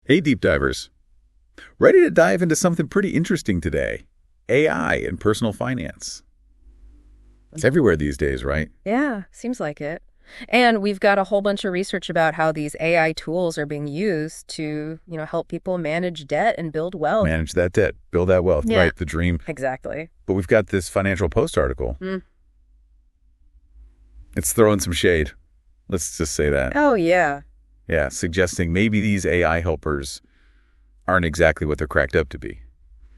Hey, deep divers. Ready to dive into something pretty interesting today? AI and personal finance. It's everywhere these days, right? Yeah, seems like it. And we've got a whole bunch of research about how these AI tools are being used to, help people manage debt and build wealth. Manage that debt, build that wealth, Yeah. right? The dream. Exactly. But we've got this Financial Post article. Mm. It's throwing some shade. Let's just say that. Oh, yeah. Yeah, suggesting maybe these AI helpers aren't exactly what they're cracked up to be.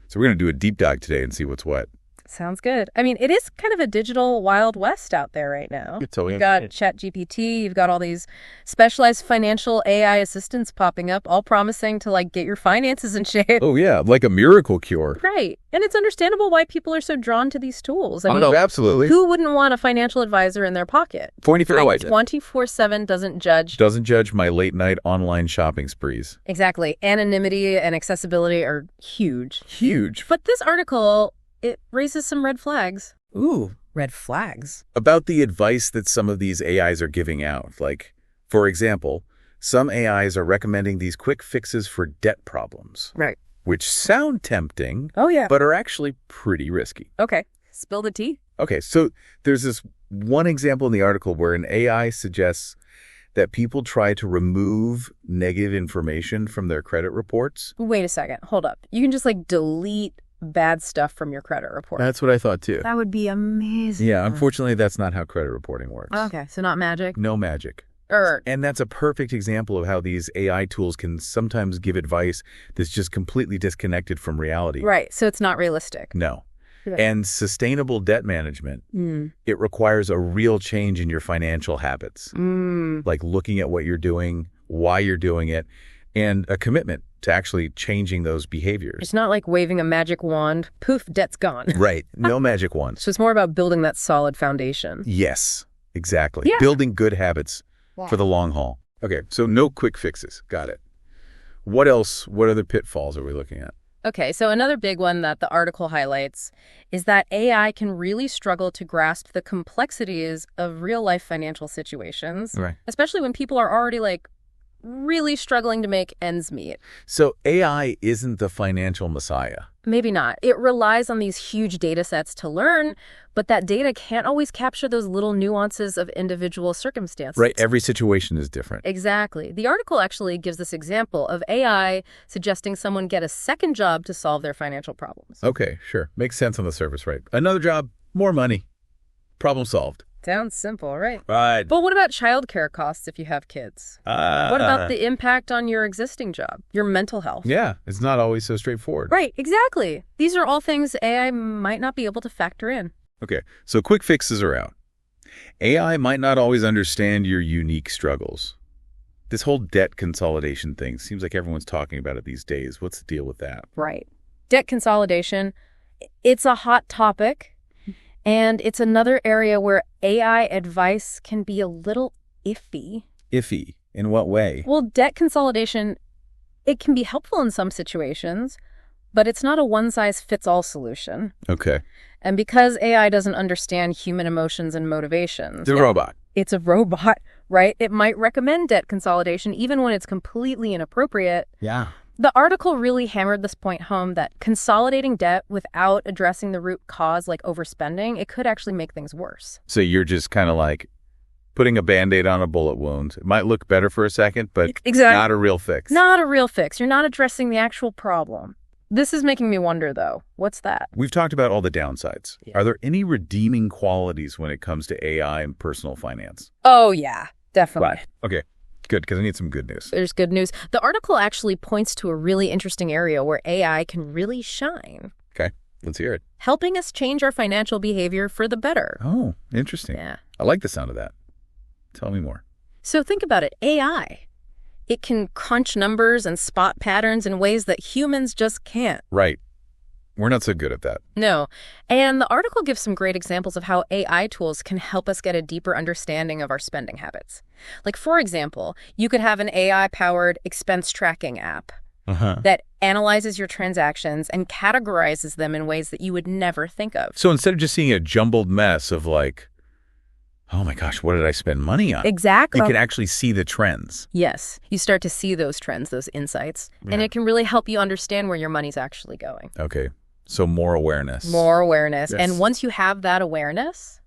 So we're going to do a deep dive today and see what's what. Sounds good. I mean, it is kind of a digital Wild West out there right now. You've got ChatGPT, you've got all these specialized financial AI assistants popping up, all promising to get your finances in shape. Oh, yeah, like a miracle cure. Right. And it's understandable why people are so drawn to these tools. I mean, no, absolutely. who wouldn't want a financial advisor in their pocket? 24/7 doesn't judge. Doesn't judge my late night online shopping sprees. Exactly. Anonymity and accessibility are huge. Huge. But this article, it raises some red flags. Ooh, red flags. About the advice that some of these AIs are giving out. Like, for example, some AIs are recommending these quick fixes for debt problems, Right. which sound tempting, Oh, yeah. but are actually pretty risky. Okay. Spill the tea. Okay, so there's this one example in the article where an AI suggests that people try to remove negative information from their credit reports. Wait a second. Hold up. You can just delete bad stuff from your credit report. That's what I thought too. That would be amazing. Yeah, unfortunately, that's not how credit reporting works. Okay. So not magic? No magic. Or And that's a perfect example of how these AI tools can sometimes give advice that's just completely disconnected from reality. right. So it's not realistic. No. Yeah. And sustainable debt management, Mm. it requires a real change in your financial habits, Mm. like looking at what you're doing, why you're doing it, and a commitment to actually changing those behaviors. It's not like waving a magic wand. Poof, debt's gone. Right. No magic ones. So it's more about building that solid foundation. Yes, exactly. Yeah. Building good habits for the long haul. Okay, so no quick fixes. Got it. What else? What other pitfalls are we looking at? Okay, so another big one that the article highlights is that AI can really struggle to grasp the complexities of real-life financial situations, Right. especially when people are already, really struggling to make ends meet. So AI isn't the financial messiah. Maybe not. It relies on these huge data sets to learn, but that data can't always capture those little nuances of individual circumstances. Right. Every situation is different. Exactly. The article actually gives this example of AI suggesting someone get a second job to solve their financial problems. Okay, sure. Makes sense on the surface, right? Another job, more money. Problem solved. Sounds simple, right? Right. But what about childcare costs if you have kids? What about the impact on your existing job, your mental health? Yeah, it's not always so straightforward. Right, exactly. These are all things AI might not be able to factor in. Okay, so quick fixes are out. AI might not always understand your unique struggles. This whole debt consolidation thing seems like everyone's talking about it these days. What's the deal with that? Right. Debt consolidation, it's a hot topic, and it's another area where AI advice can be a little iffy. Iffy. In what way? Well, debt consolidation, it can be helpful in some situations, but it's not a one-size-fits-all solution. Okay. And because AI doesn't understand human emotions and motivations, The robot. it's a robot, right? It might recommend debt consolidation even when it's completely inappropriate. Yeah. The article really hammered this point home that consolidating debt without addressing the root cause, like overspending, it could actually make things worse. So you're just kind of like putting a Band-Aid on a bullet wound. It might look better for a second, but Exactly. not a real fix. Not a real fix. You're not addressing the actual problem. This is making me wonder, though. What's that? We've talked about all the downsides. Yeah. Are there any redeeming qualities when it comes to AI and personal finance? Oh, yeah, definitely. Okay, good, because I need some good news. There's good news. The article actually points to a really interesting area where AI can really shine, Okay, let's hear it. helping us change our financial behavior for the better. Oh, interesting. Yeah. I like the sound of that. Tell me more. So think about it. AI. It can crunch numbers and spot patterns in ways that humans just can't. Right. We're not so good at that. No. And the article gives some great examples of how AI tools can help us get a deeper understanding of our spending habits. Like, for example, you could have an AI-powered expense tracking app that analyzes your transactions and categorizes them in ways that you would never think of. So instead of just seeing a jumbled mess of Oh my gosh, what did I spend money on? Exactly. You can actually see the trends. Yes, you start to see those trends, those insights, and Yeah. it can really help you understand where your money's actually going. Okay, so more awareness. More awareness. Yes. And once you have that awareness,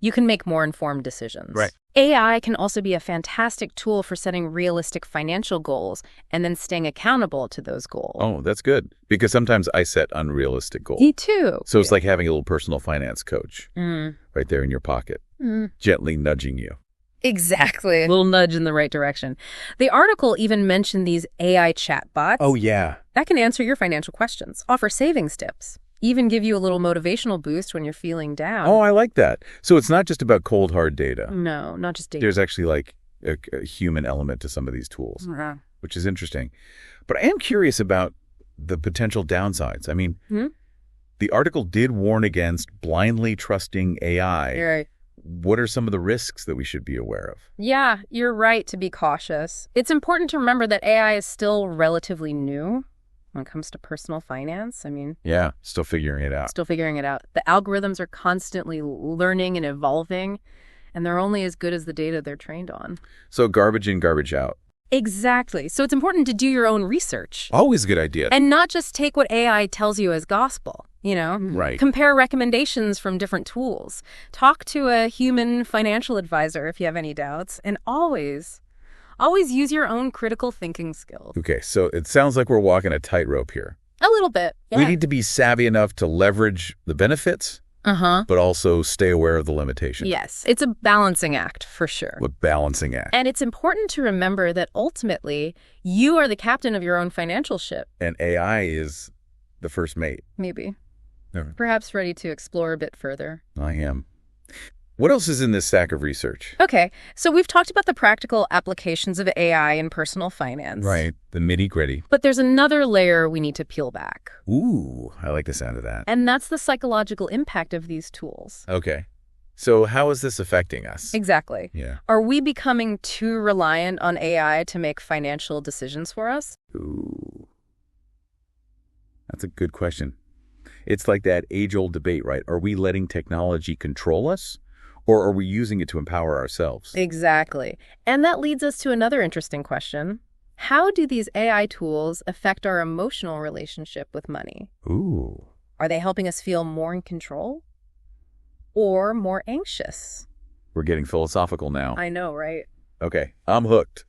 you can make more informed decisions. Right. AI can also be a fantastic tool for setting realistic financial goals and then staying accountable to those goals. Oh, that's good. Because sometimes I set unrealistic goals. Me too. So it's like having a little personal finance coach Mm. right there in your pocket, Mm. gently nudging you. Exactly. A little nudge in the right direction. The article even mentioned these AI chatbots. Oh, yeah. That can answer your financial questions, offer savings tips, even give you a little motivational boost when you're feeling down. Oh, I like that. So it's not just about cold, hard data. No, not just data. There's actually like a human element to some of these tools, Uh-huh. which is interesting. But I am curious about the potential downsides. I mean, Hmm? the article did warn against blindly trusting AI. You're right. What are some of the risks that we should be aware of? Yeah, you're right to be cautious. It's important to remember that AI is still relatively new when it comes to personal finance. I mean, Yeah, still figuring it out. still figuring it out. The algorithms are constantly learning and evolving, and they're only as good as the data they're trained on. So garbage in, garbage out. Exactly. So it's important to do your own research Always a good idea. and not just take what AI tells you as gospel, you know? Right. Compare recommendations from different tools. Talk to a human financial advisor if you have any doubts, and always use your own critical thinking skills. Okay, so it sounds like we're walking a tightrope here. A little bit. Yeah. We need to be savvy enough to leverage the benefits, Uh-huh. but also stay aware of the limitations. Yes, it's a balancing act for sure. A balancing act. And it's important to remember that ultimately, you are the captain of your own financial ship, And AI is the first mate. maybe. Never. Perhaps ready to explore a bit further. I am. What else is in this stack of research? Okay, so we've talked about the practical applications of AI in personal finance. Right, the nitty-gritty. But there's another layer we need to peel back, Ooh, I like the sound of that. and that's the psychological impact of these tools. Okay, so how is this affecting us? Exactly. Yeah. Are we becoming too reliant on AI to make financial decisions for us? Ooh. That's a good question. It's like that age-old debate, right? Are we letting technology control us, or are we using it to empower ourselves? Exactly. And that leads us to another interesting question. How do these AI tools affect our emotional relationship with money? Ooh. Are they helping us feel more in control or more anxious? We're getting philosophical now. I know, right? Okay, I'm hooked.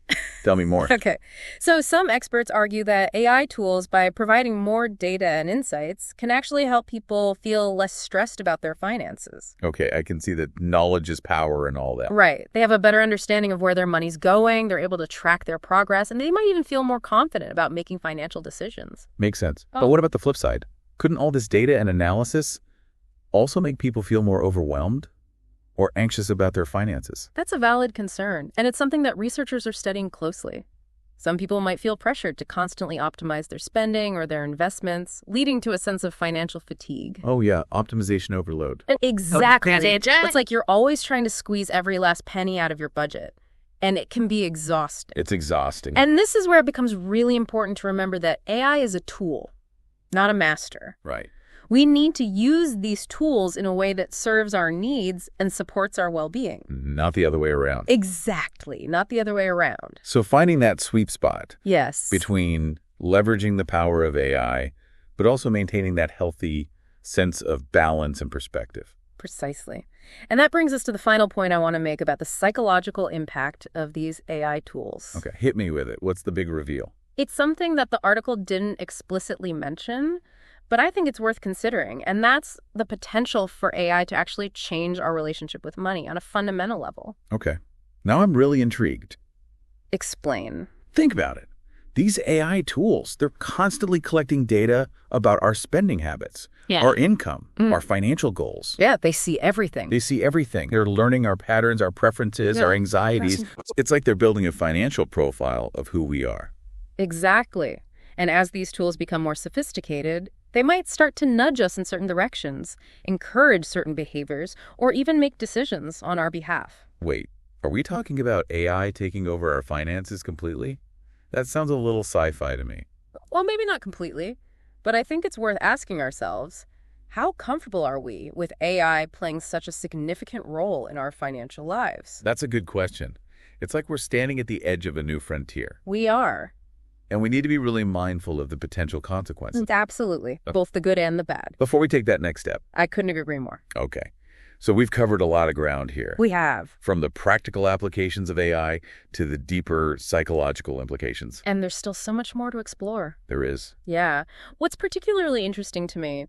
Tell me more. Okay. So some experts argue that AI tools, by providing more data and insights, can actually help people feel less stressed about their finances. Okay, I can see that knowledge is power and all that. Right. They have a better understanding of where their money's going, they're able to track their progress, and they might even feel more confident about making financial decisions. Makes sense. Oh. But what about the flip side? Couldn't all this data and analysis also make people feel more overwhelmed or anxious about their finances? That's a valid concern, and it's something that researchers are studying closely. Some people might feel pressured to constantly optimize their spending or their investments, leading to a sense of financial fatigue. Oh yeah, optimization overload. Exactly. Okay. It's like you're always trying to squeeze every last penny out of your budget, and it can be exhausting. It's exhausting. And this is where it becomes really important to remember that AI is a tool, not a master. Right. We need to use these tools in a way that serves our needs and supports our well-being. Not the other way around. Exactly, not the other way around. So finding that sweet spot Yes. between leveraging the power of AI, but also maintaining that healthy sense of balance and perspective. Precisely. And that brings us to the final point I want to make about the psychological impact of these AI tools. Okay, hit me with it. What's the big reveal? It's something that the article didn't explicitly mention, but I think it's worth considering, and that's the potential for AI to actually change our relationship with money on a fundamental level. Okay. Now I'm really intrigued. Explain. Think about it. These AI tools, they're constantly collecting data about our spending habits, our income, our financial goals. Yeah, they see everything. They see everything. They're learning our patterns, our preferences, our anxieties. It's like they're building a financial profile of who we are. Exactly. And as these tools become more sophisticated, they might start to nudge us in certain directions, encourage certain behaviors, or even make decisions on our behalf. Wait, are we talking about AI taking over our finances completely? That sounds a little sci-fi to me. Well, maybe not completely, but I think it's worth asking ourselves, How comfortable are we with AI playing such a significant role in our financial lives? That's a good question. It's like we're standing at the edge of a new frontier, We are. and we need to be really mindful of the potential consequences. Absolutely. Both the good and the bad. Before we take that next step. I couldn't agree more. Okay. So we've covered a lot of ground here. We have. From the practical applications of AI to the deeper psychological implications. And there's still so much more to explore. There is. Yeah. What's particularly interesting to me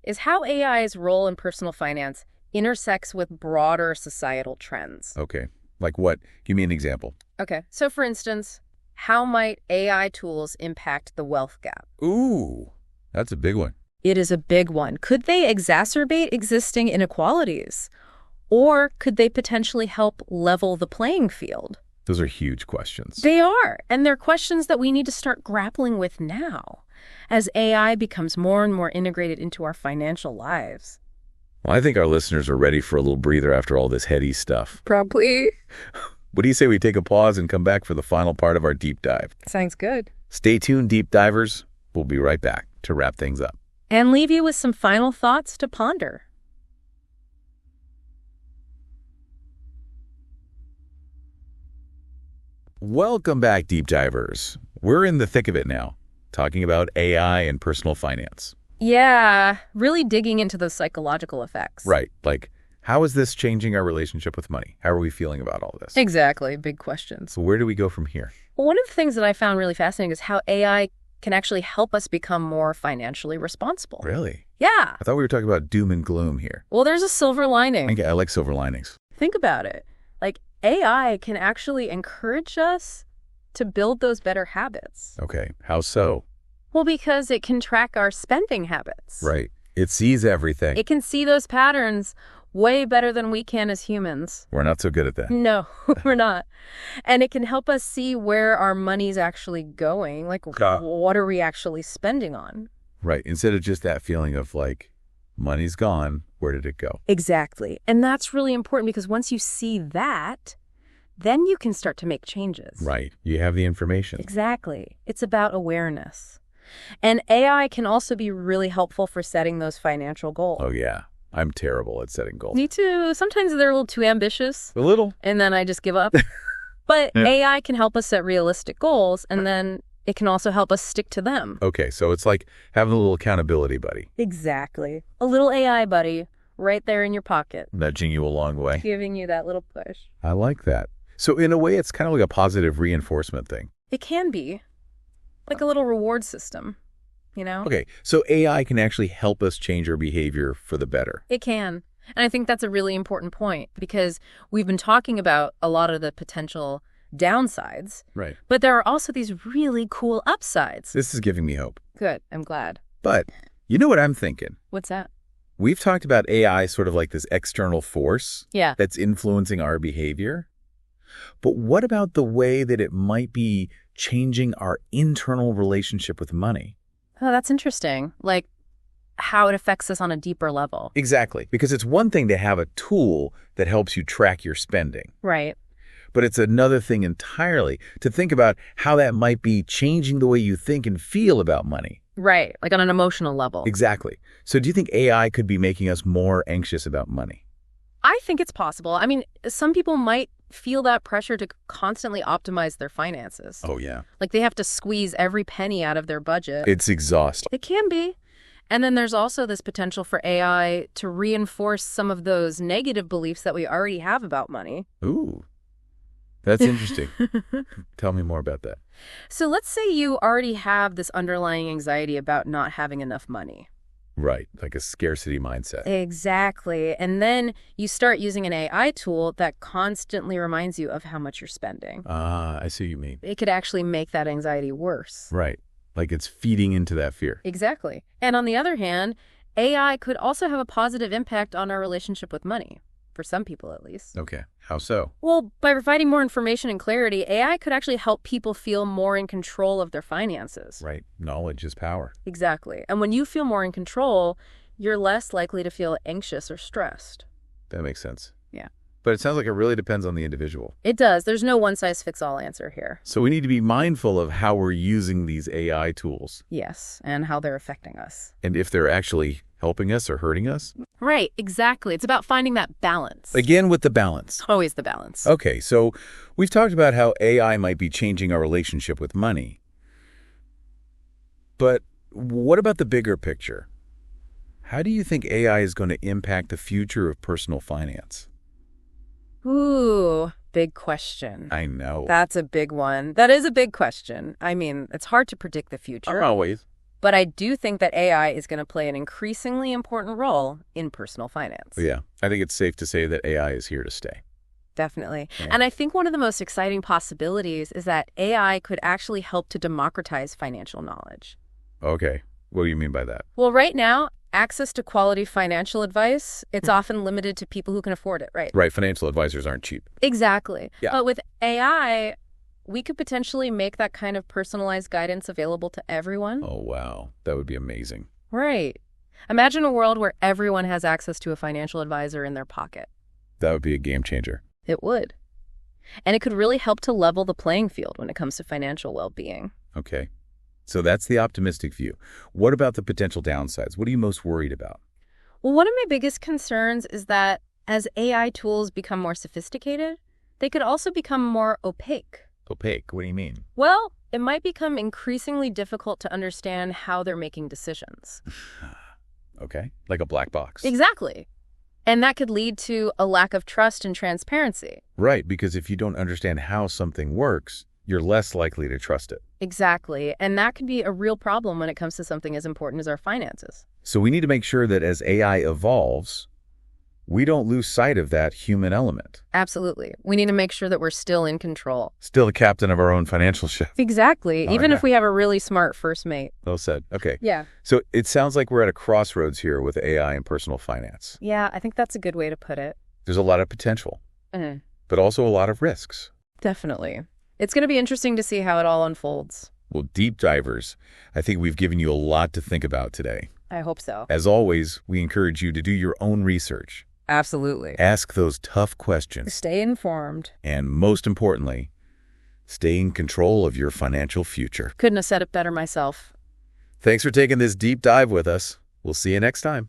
is how AI's role in personal finance intersects with broader societal trends. Okay. Like what? Give me an example. Okay. So, for instance, how might AI tools impact the wealth gap? Ooh, that's a big one. It is a big one. Could they exacerbate existing inequalities? Or could they potentially help level the playing field? Those are huge questions. They are, and they're questions that we need to start grappling with now as AI becomes more and more integrated into our financial lives. Well, I think our listeners are ready for a little breather after all this heady stuff. Probably. What do you say we take a pause and come back for the final part of our deep dive? Sounds good. Stay tuned, deep divers. We'll be right back to wrap things up. And leave you with some final thoughts to ponder. Welcome back, deep divers. We're in the thick of it now, talking about AI and personal finance. Yeah, really digging into those psychological effects. Right. Like, how is this changing our relationship with money? How are we feeling about all this? Exactly. Big questions. So where do we go from here? One of the things that I found really fascinating is how AI can actually help us become more financially responsible. Really? Yeah. I thought we were talking about doom and gloom here. Well, there's a silver lining. I like silver linings. Think about it. Like, AI can actually encourage us to build those better habits. Okay. How so? Well, because it can track our spending habits. Right. It sees everything. It can see those patterns way better than we can as humans. We're not so good at that. No, we're not. And it can help us see where our money's actually going. Like, what are we actually spending on? Right. Instead of just that feeling of like, money's gone, where did it go? Exactly. And that's really important because once you see that, then you can start to make changes. Right. You have the information. Exactly. It's about awareness. And AI can also be really helpful for setting those financial goals. Oh, yeah. I'm terrible at setting goals. Me too. Sometimes they're a little too ambitious. A little. And then I just give up. But AI can help us set realistic goals, and then it can also help us stick to them. Okay, so it's like having a little accountability buddy. Exactly. A little AI buddy right there in your pocket. Nudging you along the way. Giving you that little push. I like that. So in a way, it's kind of like a positive reinforcement thing. It can be. Like a little reward system, you know? Okay, so AI can actually help us change our behavior for the better. It can. And I think that's a really important point because we've been talking about a lot of the potential downsides. Right. But there are also these really cool upsides. This is giving me hope. Good. I'm glad. But you know what I'm thinking? What's that? We've talked about AI sort of like this external force Yeah. that's influencing our behavior. But what about the way that it might be changing our internal relationship with money? Oh, that's interesting. Like how it affects us on a deeper level. Exactly. Because it's one thing to have a tool that helps you track your spending. Right. But it's another thing entirely to think about how that might be changing the way you think and feel about money. Right. Like on an emotional level. Exactly. So do you think AI could be making us more anxious about money? I think it's possible. I mean, some people might feel that pressure to constantly optimize their finances. Oh, yeah. Like they have to squeeze every penny out of their budget. It's exhausting. It can be. And then there's also this potential for AI to reinforce some of those negative beliefs that we already have about money. Ooh, that's interesting. Tell me more about that. So let's say you already have this underlying anxiety about not having enough money. Right, like a scarcity mindset. Exactly. And then you start using an AI tool that constantly reminds you of how much you're spending. Ah, I see what you mean. It could actually make that anxiety worse. Right, like it's feeding into that fear. Exactly. And on the other hand, AI could also have a positive impact on our relationship with money, for some people at least. Okay, how so? Well, by providing more information and clarity, AI could actually help people feel more in control of their finances. Right, knowledge is power. Exactly. And when you feel more in control, you're less likely to feel anxious or stressed. That makes sense. Yeah. But it sounds like it really depends on the individual. It does. There's no one-size-fits-all answer here. So we need to be mindful of how we're using these AI tools Yes, and how they're affecting us. and if they're actually helping us or hurting us? Right, exactly. It's about finding that balance. Again, with the balance. Always the balance. Okay, so we've talked about how AI might be changing our relationship with money. But what about the bigger picture? How do you think AI is going to impact the future of personal finance? Ooh, big question. I know. That's a big one. That is a big question. I mean, it's hard to predict the future. Always. But I do think that AI is going to play an increasingly important role in personal finance. Yeah, I think it's safe to say that AI is here to stay. Definitely. Yeah. And I think one of the most exciting possibilities is that AI could actually help to democratize financial knowledge. Okay, what do you mean by that? Well, right now, access to quality financial advice, it's often limited to people who can afford it, right? Right, financial advisors aren't cheap. Exactly. Yeah. But with AI, we could potentially make that kind of personalized guidance available to everyone. Oh, wow. That would be amazing. Right. Imagine a world where everyone has access to a financial advisor in their pocket. That would be a game changer. It would. And it could really help to level the playing field when it comes to financial well-being. Okay. So that's the optimistic view. What about the potential downsides? What are you most worried about? Well, one of my biggest concerns is that as AI tools become more sophisticated, they could also become more opaque. Opaque? What do you mean? Well, it might become increasingly difficult to understand how they're making decisions. Okay. Like a black box. Exactly. And that could lead to a lack of trust and transparency. Right, because if you don't understand how something works, you're less likely to trust it. Exactly. And that could be a real problem when it comes to something as important as our finances. So we need to make sure that as AI evolves, we don't lose sight of that human element. Absolutely. We need to make sure that we're still in control. Still the captain of our own financial ship. Exactly. Oh, Even yeah. if we have a really smart first mate. Well said. Okay. Yeah. So it sounds like we're at a crossroads here with AI and personal finance. Yeah, I think that's a good way to put it. There's a lot of potential, but also a lot of risks. Definitely. It's going to be interesting to see how it all unfolds. Well, deep divers, I think we've given you a lot to think about today. I hope so. As always, we encourage you to do your own research. Absolutely. Ask those tough questions. Stay informed. And most importantly, stay in control of your financial future. Couldn't have said it better myself. Thanks for taking this deep dive with us. We'll see you next time.